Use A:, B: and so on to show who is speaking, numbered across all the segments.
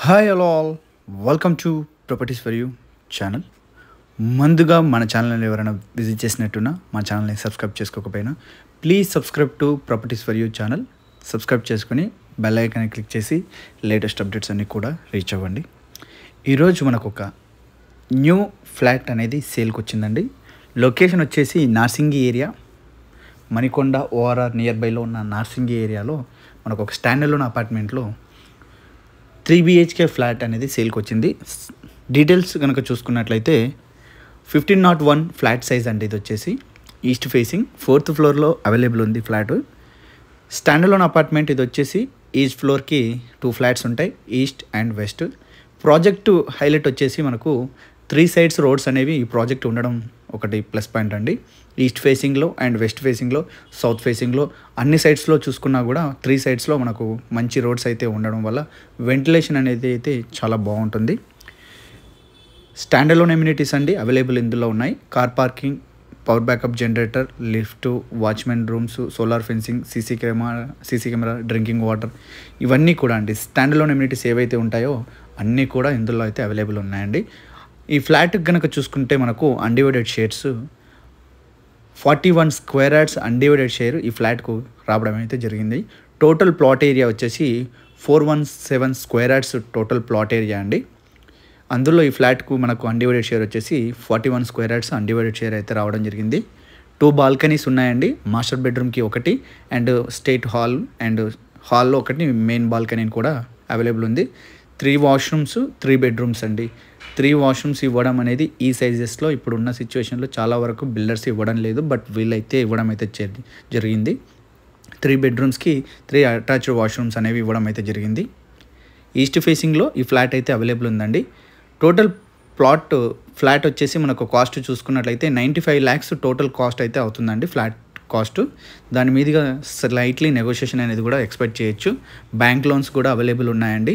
A: Hi hello all, welcome to properties for you channel. ముందుగా మన ఛానల్ని ఎవరైనా విజిట్ చేసినట్టున్నా మా ఛానల్ని సబ్స్క్రైబ్ చేసుకోకపోయినా please subscribe to properties for you channel. Subscribe చేసుకుని బెల్ ఐకాన్ క్లిక్ చేసి లేటెస్ట్ అప్డేట్స్ అన్నీ కూడా రీచ్ అవ్వండి. ఈరోజు మనకు ఒక న్యూ ఫ్లాట్ అనేది సేల్కి వచ్చిందండి. లొకేషన్ వచ్చేసి Narsingi area, Manikonda ORR near బైలో ఉన్న నార్సింగి ఏరియాలో మనకు ఒక స్టాండర్లోన్ అపార్ట్మెంట్లో 3 BHK ఫ్లాట్ అనేది సేల్కి వచ్చింది. డీటెయిల్స్ కనుక చూసుకున్నట్లయితే 1501 ఫ్లాట్ సైజ్ అండి. ఇది వచ్చేసి ఈస్ట్ ఫేసింగ్ 4th ఫ్లోర్లో అవైలబుల్ ఉంది ఫ్లాట్. స్టాండర్లోన్ అపార్ట్మెంట్. ఇది వచ్చేసి ఈస్ట్ ఫ్లోర్కి 2 ఫ్లాట్స్ ఉంటాయి, east and west. Project highlight వచ్చేసి మనకు 3 సైడ్స్ రోడ్స్ అనేవి ఈ ప్రాజెక్ట్ ఉండడం ఒకటి ప్లస్ పాయింట్ అండి. ఈస్ట్ ఫేసింగ్లో అండ్ వెస్ట్ ఫేసింగ్లో, సౌత్ ఫేసింగ్లో అన్ని సైడ్స్లో చూసుకున్నా కూడా 3 సైడ్స్లో మనకు మంచి రోడ్స్ అయితే ఉండడం వల్ల వెంటిలేషన్ అనేది అయితే చాలా బాగుంటుంది. స్టాండర్లోన్ ఎమ్యూనిటీస్ అండి అవైలబుల్ ఇందులో ఉన్నాయి. Car parking, power backup generator, lift, watchman rooms, solar fencing, CC camera, drinking water, ఇవన్నీ కూడా అండి స్టాండర్లోన్ ఎమ్యూనిటీస్ ఏవైతే ఉంటాయో అన్నీ కూడా ఇందులో అయితే అవైలబుల్ ఉన్నాయండి. ఈ ఫ్లాట్కి కనుక చూసుకుంటే మనకు undivided shares 41 square yards undivided share ఈ ఫ్లాట్కు రావడం అయితే జరిగింది. టోటల్ ప్లాట్ ఏరియా వచ్చేసి 417 square yards total plot area అండి. అందులో ఈ ఫ్లాట్కు మనకు అన్డివైడెడ్ షేర్ వచ్చేసి 41 స్క్వేర్ యార్డ్స్ అన్డివైడెడ్ షేర్ అయితే రావడం జరిగింది. 2 బాల్కనీస్ ఉన్నాయండి. మాస్టర్ బెడ్రూమ్కి ఒకటి అండ్ స్టేట్ హాల్ అండ్ హాల్లో ఒకటి మెయిన్ బాల్కనీ కూడా అవైలబుల్ ఉంది. 3 వాష్రూమ్స్, 3 బెడ్రూమ్స్ అండి. 3 వాష్రూమ్స్ ఇవ్వడం అనేది ఈ సైజెస్లో ఇప్పుడున్న సిచ్యువేషన్లో చాలా వరకు బిల్డర్స్ ఇవ్వడం లేదు, బట్ వీళ్ళైతే ఇవ్వడం అయితే జరిగింది. 3 బెడ్రూమ్స్కి 3 అటాచ్డ్ వాష్రూమ్స్ అనేవి ఇవ్వడం అయితే జరిగింది. ఈస్ట్ ఫేసింగ్లో ఈ ఫ్లాట్ అయితే అవైలబుల్ ఉందండి. టోటల్ ఫ్లాట్ వచ్చేసి మనకు కాస్ట్ చూసుకున్నట్లయితే 95 lakhs టోటల్ కాస్ట్ అయితే అవుతుందండి. ఫ్లాట్ కాస్ట్ దాని మీదుగా స్లైట్లీ నెగోషియేషన్ అనేది కూడా ఎక్స్పెక్ట్ చేయొచ్చు. బ్యాంక్ లోన్స్ కూడా అవైలబుల్ ఉన్నాయండి.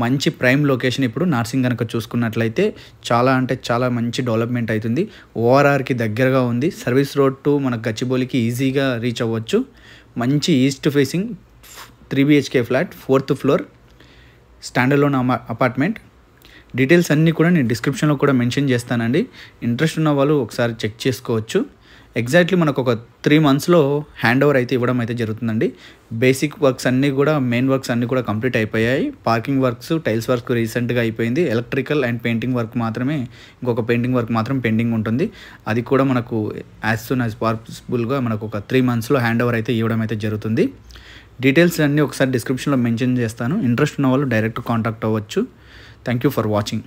A: మంచి ప్రైమ్ లొకేషన్. ఇప్పుడు నార్సింగ్ కనుక చూసుకున్నట్లయితే చాలా అంటే చాలా మంచి డెవలప్మెంట్ అవుతుంది. ఓఆర్ఆర్కి దగ్గరగా ఉంది. సర్వీస్ రోడ్ టు మన గచ్చిబౌలికి ఈజీగా రీచ్ అవ్వచ్చు. మంచి east facing 3 BHK flat, 4th floor, స్టాండర్లోన్ apartment. Details అన్నీ కూడా నేను డిస్క్రిప్షన్లో కూడా మెన్షన్ చేస్తానండి. ఇంట్రెస్ట్ ఉన్న వాళ్ళు ఒకసారి చెక్ చేసుకోవచ్చు. ఎగ్జాక్ట్లీ మనకు ఒక 3 monthsలో హ్యాండ్ ఓవర్ అయితే ఇవ్వడం అయితే జరుగుతుందండి. బేసిక్ వర్క్స్ అన్నీ కూడా, మెయిన్ వర్క్స్ అన్నీ కూడా కంప్లీట్ అయిపోయాయి. పార్కింగ్ వర్క్స్, టైల్స్ వర్క్ రీసెంట్గా అయిపోయింది. ఎలక్ట్రికల్ అండ్ పెయింటింగ్ వర్క్ మాత్రమే, ఇంకొక పెయింటింగ్ వర్క్ మాత్రం పెండింగ్ ఉంటుంది. అది కూడా మనకు యాజ్ సూన్ యాజ్ పాసిబుల్గా మనకు ఒక 3 monthsలో హ్యాండ్ ఓవర్ అయితే ఇవ్వడం అయితే జరుగుతుంది. డీటెయిల్స్ అన్నీ ఒకసారి డిస్క్రిప్షన్లో మెన్షన్ చేస్తాను. ఇంట్రెస్ట్ ఉన్న వాళ్ళు డైరెక్ట్ కాంటాక్ట్ అవ్వచ్చు. Thank you for watching.